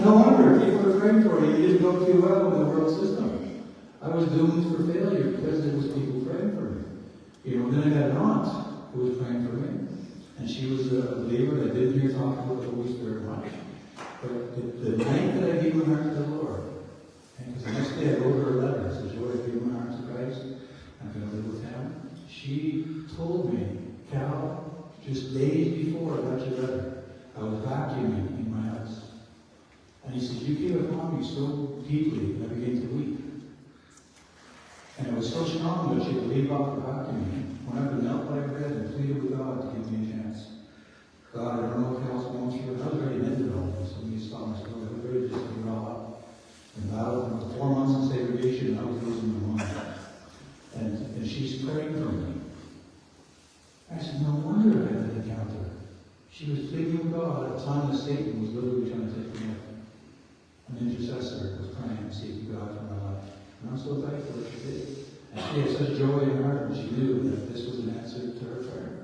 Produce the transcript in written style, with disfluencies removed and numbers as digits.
No wonder people are praying for you. You didn't go too well in the world system. I was doomed for failure because there was people praying for me. Then I had an aunt who was praying for me. And she was a believer that didn't hear talk about the Holy Spirit much. But the night that I gave my heart to the Lord, and because the next day I wrote her a letter, said, Joy, I gave my heart to Christ, I'm going to live with Him. She told me, Cal, just days before I got your letter, I was vacuuming in my house. And he said, you came upon me so deeply that I began to weep. And it was so strong that she would leave off the vacuuming. When I would knelt by bread and pleaded with God to give me a chance. God, I don't know what else wants you, but I was ready to end it all. So when you saw my story, I was ready to just give it all up. And battle for 4 months in segregation, and I was losing my mind. And she's praying for me. I said, no wonder I had that encounter. She was pleading with God at a time that Satan was literally trying to take me out. An intercessor was praying, seeking God for my life. And I'm so thankful that she did. And she had such joy in her heart, and she knew that this was an answer to her prayer.